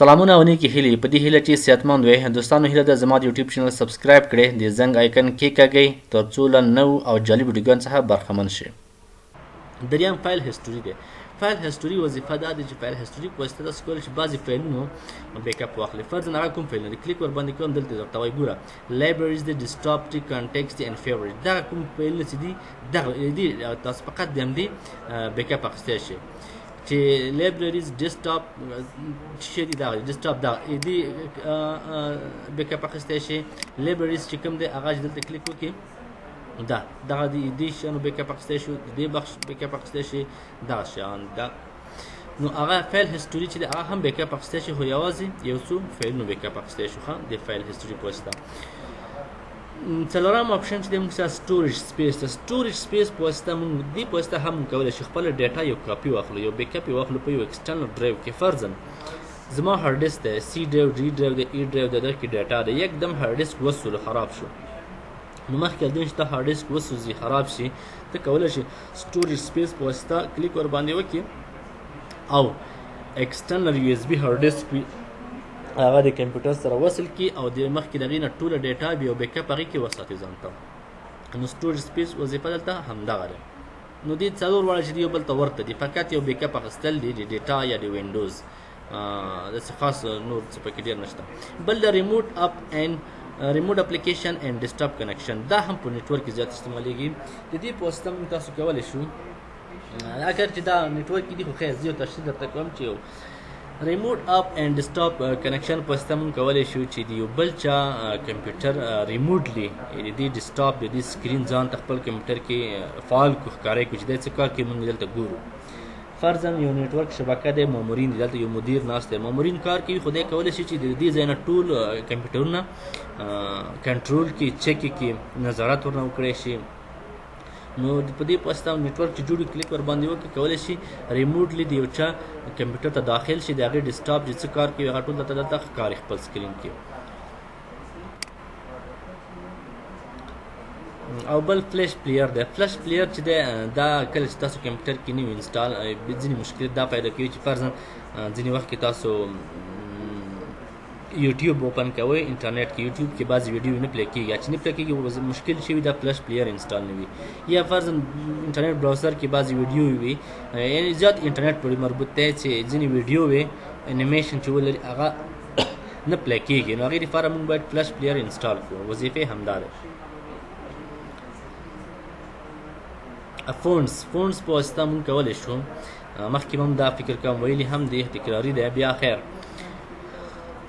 سلامونه او نیکی هیلې په دې هیله چې صحتمند وئ. دوستانو هیله ده زما د یوټیوب چینل سبسکرایب کړئ، د زنګ آیکن کېکاږئ ترڅو له نوو او جالبو ویډیوګانو څخه برخمن شئ. دریم فایل هیسټوري دی. فایل هیسټوري وظیفه دا ده چې فایل هیسټوري په واسطه تاسو کولی شئ بعضې فایلونو بیک اپ واخلئ. فرضاً هغه کوم فایلونه دي کلیک ورباندې کوم دلته درته وایي ګوره لایبرریز دی، ډیسکټاپ دی، کانټیکټس دی، اینډ فیورټ. دغه کوم فایلونه چې دي دغه دي تاسو فقط د همدې بیک اپ اخیستی شئ. چې لایبرریز ډیسکټاپ چې دي دغه ډیسکټاپ دغه دې بیک اپ اخیستی شئ. لایبرریز چې کوم دی هغه چې دلته کلیک وکړئ دغه دې شیانو بیک اپ اخیستی شو، د دې بخش بیک اپ اخیستی شي، دغه شیان نو هغه فایل هیسټوري چې دی هغه هم بیک اپ اخیستی شي، خو یوازې یو څو فایلونو بیک اپ اخیستی شو د فایل هیسټوري په واسطه. څلورم اپشن چې دی موږ سره سټوریج سپیس ده. سټوریج سپیس په واسطه موږ دې په واسطه هم کولی شو خپله ډیټا یو کاپي واخلو، یو بیک اپ یې واخلو په یو ایکسټرنل ډرایو کې. فرضاً زما هارډ ډیسک دی، سی ډرایو، ډي ډرایو دی، ای ډرایو دی، دغه کې ډیټا ده. یکدم هارډ ډیسک وسولو، خراب شو. نو مخکې له دې چې ته هارډ ډیسک وسوځي، خراب شي، ته کولی شي سټوریج سپیس په واسطه کلیک ورباندې وکړي او ایکسټرنل یو ایس بي هارډ ډیسک وي هغه د کمپیوټر سره وصل کړي او د مخکې د هغې نه ټوله ډیټا بیا یو بیک اپ هغې کې وساتي ځان ته. نو سټوریج سپیس وظیفه دلته همدغه ده. نو دې څلور واړه چې دي یو بل ته ورته دي، فقط یو بیک اپ اخیستل دي د ډیټا یا د وینډوز، داسې خاص نور څه پکې ډېر نشته. بل د ریموټ اپ اینډ ریموټ اپلیکیشن اینډ ډیسکټاپ کنیکشن، دا هم په نیټورک کې زیات استعمالیږي. د دې په واسطه موږ تاسو کولی شو اگر چې دا نیټورک کې دي، خو خیر زه یو تشریح درته کوم چې یو ریموټ اپ اینډ ډیسکټاپ کنیکشن په واسطه موږ کولی شو چې د یو بل چا کمپیوټر ریموټلی د دې ډیسکټاپ د دې سکرین ځان ته خپل کمپیوټر کې فعال کړو، ښکاره کړو چې دی څه کار کوي، موږ دلته ګورو. فرضاً یو نیټورک شبکه دی، مامورین دي، دلته یو مدیر ناست دی، مامورین کار کوي، خو دی کولی شي چې د دې ځای نه ټول کمپیوټرونه کنټرول کړي، چک یې کړي، نظارت ورنه وکړی شي. نو په دې په واسطه نیټورک چې جوړ کلیک ورباندې وکړي کولی شي ریموټلی د یو چا کمپیوټر ته داخل شي، د هغې ډیسکټاپ چې څه کار کوي هغه ټول درته دلته ښکاري خپل سکرین کې. او بل فلش پلیر دی. فلش پلیر چې دی دا کله چې تاسو کمپیوټر کې نه وي انسټال، ځینې مشکلات دا پیدا کوي چې فرضاً ځینې وخت کې تاسو یوټیوب اوپن کوئ، انټرنیټ کې یوټیوب کې بعضې ویډیو نه پلی کېږي، چې نه پلی کېږي مشکل شوي دا فلش پلیر انسټال نه وي. یا فرضاً انټرنیټ براوزر کې بعضې ویډیو وي، یعنې زیات انټرنیټ پورې مربوط دی چې ځینې ویډیو وي انیمیشن چې ولري هغه نه پلی کېږي، نو هغې دپاره موږ باید فلش پلیر انسټال کړو. وظیفه یې همدا ده. فونډز په واسطه موږ کولی شو، مخکې هم دا فکر کوم ویلي هم دی، تکراري دی بیا خیر.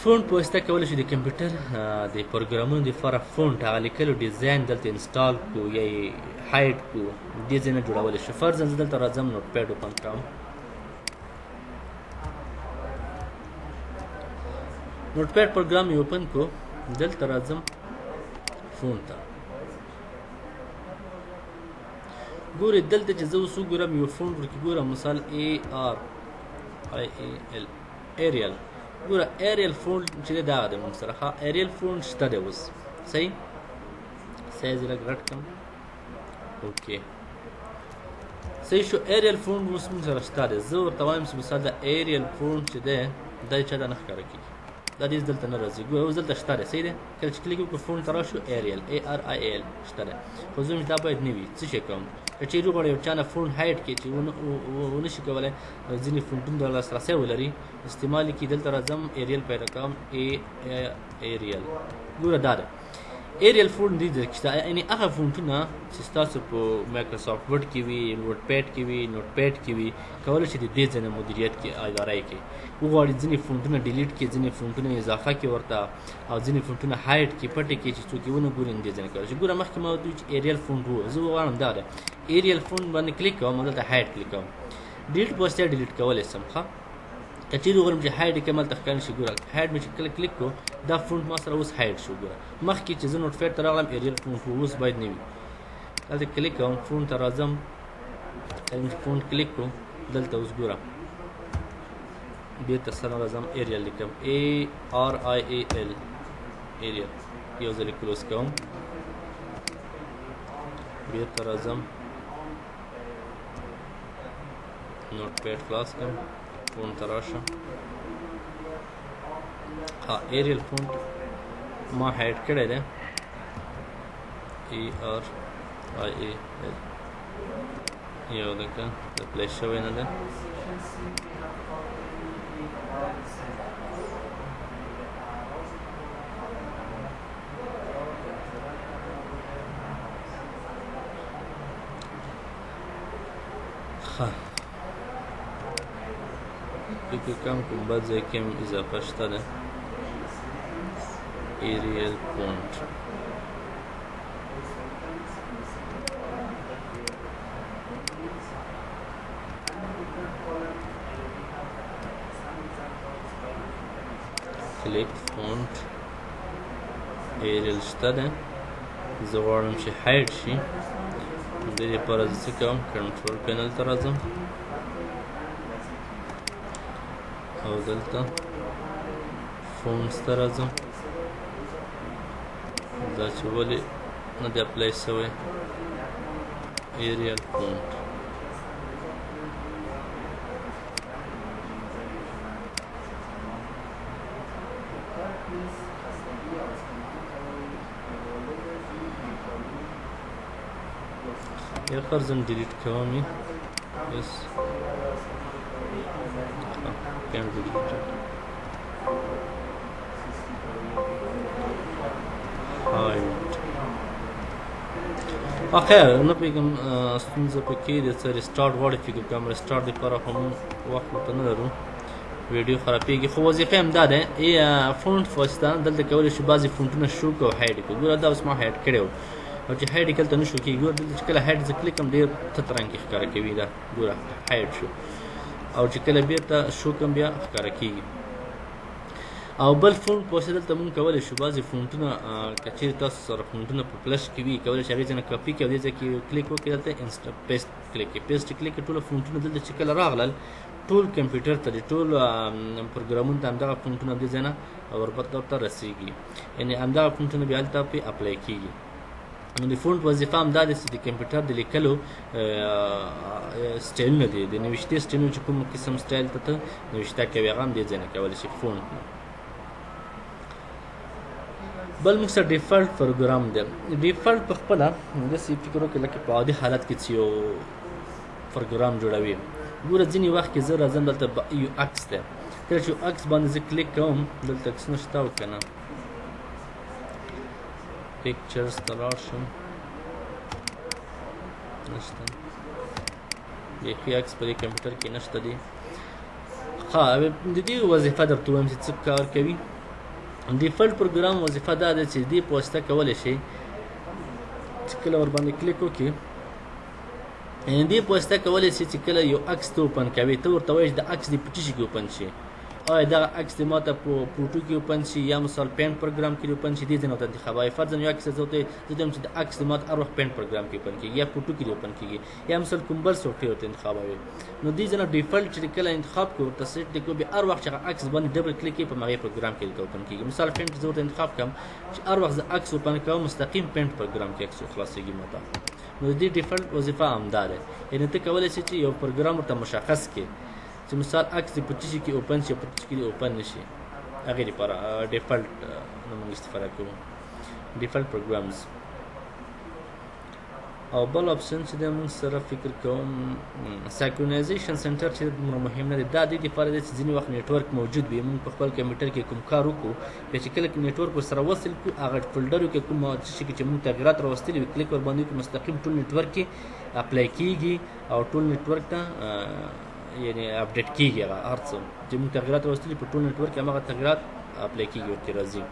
فونټ په واسطه کولی شو د کمپیوټر د پروګرامونو دپاره فونټ هغه لیکلو ډیزاین دلته انسټال کړو یا یې هایډ کړو، دې ځای نه جوړولی شو. فرضاً زه دلته راځم نوټ پیډ اوپن کړم، نوټ پیډ پروګرام یې اوپن کړو، دلته راځم فونټ ته، ګورئ دلته چې زه اوس وګورم یو فونټ ورکې ګورم، مثال ARIAL ایریل، ګوره ایریل فونټ چې دی دغه دی موږ سره ښه ایریل فونټ شته دی اوس. صحیح، سایز یې لږ غټ کړم، اوکې صحیح شو. ایریل فونټ اوس موږ سره شته دی. زه ورته وایم چې مثال د ایریل فونټ چې دی دا چا ته نه ښکاره کېږي، دا دې دلته نه راځي. ګوره اوس دلته شته دی، صحیح دی. کله چې کلیک وکړو فونټ ته راشو ایریل ARIAL شته دی، خو زه دا باید نه وي. څه شی کوم که چیرې وغواړئ یو چا نه فونټ هایډ کړي چې ونه شي کولی، ځینې فونټونه د لاسرسی ولري استعمال یې کړي. دلته راځم ایریل پیدا کوم، ایریل، ګوره دا ده ایریل فونټ دې شته، یعنې هغه فونټونه چې ستاسو په مایکروسافټ ورډ کې وي، نوټ پیډ کې وي، نوټ پیډ کې وي، کولی شي د دې ځای نه مدیریت کې اداره یې کړي. وغواړي ځینې فونټونه ډیلیټ کړي، ځینې فونټونه اضافه کړي ورته، او ځینې فونټونه هایډ کړي، پټې کړي چې څوک یې ونه ګوري، نو دې ځای نه کولی شي. ګوره مخکې ما ورته وویل چې ایریل فونټ و، زه غواړم دا ده ایریل فونټ باندې کلیک کوم او دلته هایډ کلیک کوم، ډیلیټ په واسطه ډیلیټ کولی شم. ښه که چیرې وغواړم چې هایډ یې کړم هلته ښکاره شي. ګوره هایډ مې چې کله کلیک کړو دا فونټ ما سره اوس هایډ شو. ګوره مخکې چې زه نوټ پیډ ته راغلم ایریل فونټ و، اوس باید نه وي. دلته کلیک کوم، فونټ ته راځم، فونټ کلیک کړو، دلته اوس ګوره بېرته سره راځم ایریل لیکم ARIAL ایریل، یو ځل کلوز کوم، بېرته راځم نوټ پیډ خلاص کړم، فون ته راشم، ها ایریل فونټ ما هایډ کړی دی ERIAL یو لکه د پلی شوی نه دی ښه فکر کوم کوم بل ځای کې هم اضافه شته ده ایریل فونټ کلیک فونټ ایریل شته ده زه غواړم چې هایډ شي د دې لپاره زه څه کوم کنټرول پینل ته راځم او دلته فونټس ته راځم دا چې ولې نه دی اپلای شوی ایریل فونټ یا فرضاً ډیلیټ کوم یې بس can't delete it hide خیر نه پوهېږم ستونزه پکې د څه ریسټارټ غواړي فکر کوم ریسټارټ دپاره خو موږ وخت ورته نه لرو ویډیو خرابېږي خو وظیفه یې همدا دی فونټ په واسطه دلته کولی شو بعضې فونټونه شو کړو او هایډ کړو ګوره دا اوس ما هایډ کړی و او چې هایډ یې کلته نه شو کېږي ګوره دلته چې کله هایډ زه کلیک کړم ډېر تت رنګ کې ښکاره کوي دا ګوره هایډ شو او چې کله بیرته شو کړم بیا ښکاره کېږي او بل فونټ په واسطه دلته مونږ کولی شو بعضې فونټونه که چېرې تاسو سره فونټونه په پلش کې وي کولی شي هغې ځای نه کاپي کړي او دې ځای کې کلیک وکړئ دلته پیسټ کلیک کړئ پیسټ کلیک کړئ ټوله فونټونه دلته چې کله راغلل ټول کمپیوټر ته دي ټول پروګرامونو ته همدغه فونټونه دې ځای نه ورته رسېږي یعنې همدغه فونټونه بیا هلته پرې اپلای کېږي نو د فونټ وظیفه همدا ده چې د کمپیوټر د لیکلو سټایلونه دي د نوشتې سټایلونه چې کوم قسم سټایل ته ته نوشته کوي هغه هم دې ځای نه کولی شي فونټ بل موږ سره ډیفالټ پروګرام دی ډیفالټ په خپله داسې فکر وکړئ لکه په عادي حالت کې چې یو پروګرام جوړوي ګوره ځینې وخت کې زه راځم دلته یو عکس دی کله چې یو عکس باندې زه کلیک کوم دلته عکسونه شته او که نه پکچرز ته لاړ شم نشته بیخي عکس په دې کمپیوټر کې نشته دی ښه د دې وظیفه درته ووایم چې څه کار کوي ډیفالټ پروګرام وظیفه دا ده چې دې په واسطه کولی شئ چې کله ورباندې کلیک وکړي یعنې دې په واسطه کولی شئ چې کله یو عکس ته اوپن کوې ته ورته وایې چې د عکس دې په څه شي کې اوپن شي آیا دغه عکس دې ما ته په فوټو کې اوپن شي یا مثال پینټ پروګرام کې دې اوپن شي دې ځای نه ورته انتخابوي فرضاً یو عکس زه ورته وایم چې د عکس دې ما ته هر وخت پینټ پروګرام کې اوپن کېږي یا فوټو کې دې اوپن کېږي یا مثال کوم بل سافټویر ورته انتخابوي نو دې ځای نه ډیفالټ چې کله انتخاب کړو ورته سیټ دې کړو بیا هر وخت چې هغه عکس باندې ډبل کلیک کړي په هغې پروګرام کې دلته اوپن کېږي مثال پینټ زه ورته انتخاب کړم چې هر وخت زه عکس اوپن کوم مستقیم پینټ پروګرام کې عکس خلاصېږي ما ته نو د دې ډیفالټ وظیفه همدا ده یعنې ته کولی شې چې یو پروګرام ورته مشخص کړي چې مثال عکس دې په څه شي کې اوپن شي په څه کې دې اوپن نه شي هغې لپاره ډیفالټ نه موږ استفاده کوو ډیفالټ پروګرامز او بل اپشن چې دی موږ سره فکر کوم سینکرونایزیشن سنټر چې دومره مهم نه دی دا دې دپاره دی چې ځینې وخت نیټورک موجود وي موږ په خپل کمپیوټر کې کوم کار وکړو بیا چې کله نیټورک ورسره وصل کړو هغه فولډرو کې کوم څه کې چې موږ تغیرات راوستلي وي کلیک ورباندې وکړو مستقیم ټول نیټورک کې اپلای کېږي او ټول نیټورک ته یعنې اپډیټ کېږي هغه هر څه چې موږ تغیرات راوستلي په ټول نیټورک کې هماغه تغیرات اپلای کېږي ورکې راځي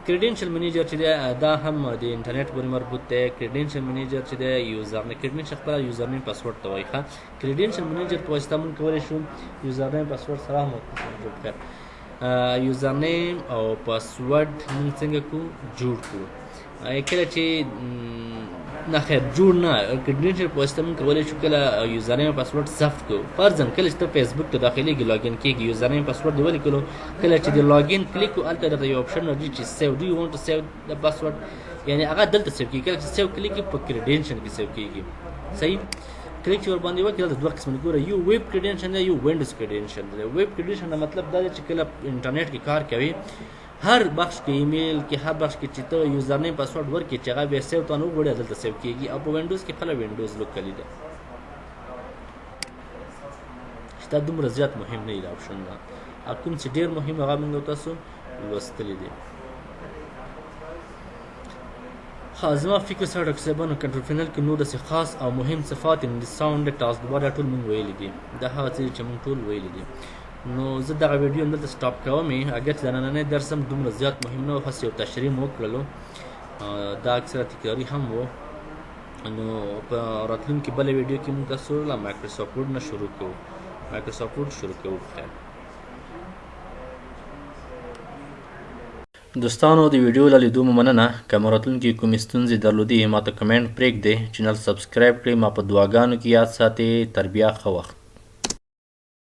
کریډینشل منیجر چې دی دا هم د انټرنیټ پورې مربوط دی کریډینشل منیجر چې دی یوزر نه کریډینشل خپله یوزر نیم پاسورډ ته وایي ښه کریډینشل منیجر په واسطه موږ کولی شو یوزر نیم پاسورډ سره هم جوړ کړو یوزر نیم او پاسورډ موږ څنګه کړو جوړ کړو کله چې نه خیر جوړ نه کریډینشل په واسطه موږ کولی شو کله یوزر نیم پاسورډ ثبت کړو فرضاً کله چې ته فیسبوک ته داخلېږي لاګین کېږي یوزر نیم پاسورډ دې ولیکلو کله چې د لاګین کلیک کړو هلته درته یو اپشن راځي چې سیو ډو یو وانټ ټو سیو د پاسورډ یعنې هغه دلته سیو کېږي کله چې سیو کلیک کړي په کریډینشل کې سیو کېږي صحیح کلیک چې ور باندې وکړئ دلته دوه قسمونه ګوره یو ویب کریډینشل دی یو وینډوز کریډینشل دی. ویب کریډینشل دا مطلب دا دی چې کله انټرنیټ کې کار کوي هر بخش کې ایمیل کې هر بخش کې چې ته یوزر نیم پاسورډ ورکړې چې هغه بیا سیو ته نه وګورې دلته سیو کېږي او په وینډوز کې خپله وینډوز لوکلي ده چې دا دومره زیات مهم نه دی دا اپشن ده او کوم چې ډېر مهم هغه موږ تاسو لوستلی دی. زما فکر سره ډاکټر صاحبانو کنټرول پینل کې نور داسې خاص او مهم صفات د ساوند ټاسک بار ټول موږ ویلي دي دا هغه څه چې موږ ټول ویلي دي. نو زه دغه ویډیو همدلته سټاپ کوم اگر چې د نننی درس هم دومره زیات مهم نه و خاص یو تشریح مو وکړلو دا اکثره تکراري هم و. نو په راتلونکي بله ویډیو کې موږ تاسو له مایکروسافټ ورډ نه شروع کوو مایکروسافټ ورډ شروع کوو. دوستانو د ویډیو له لیدو مو مننه. که مو راتلونکي کومې ستونزې درلودې ما ته کمنټ پرېږدئ. چینل سبسکرایب کړئ. ما په دعاګانو کې یاد ساتئ. تر بیا ښه وخت.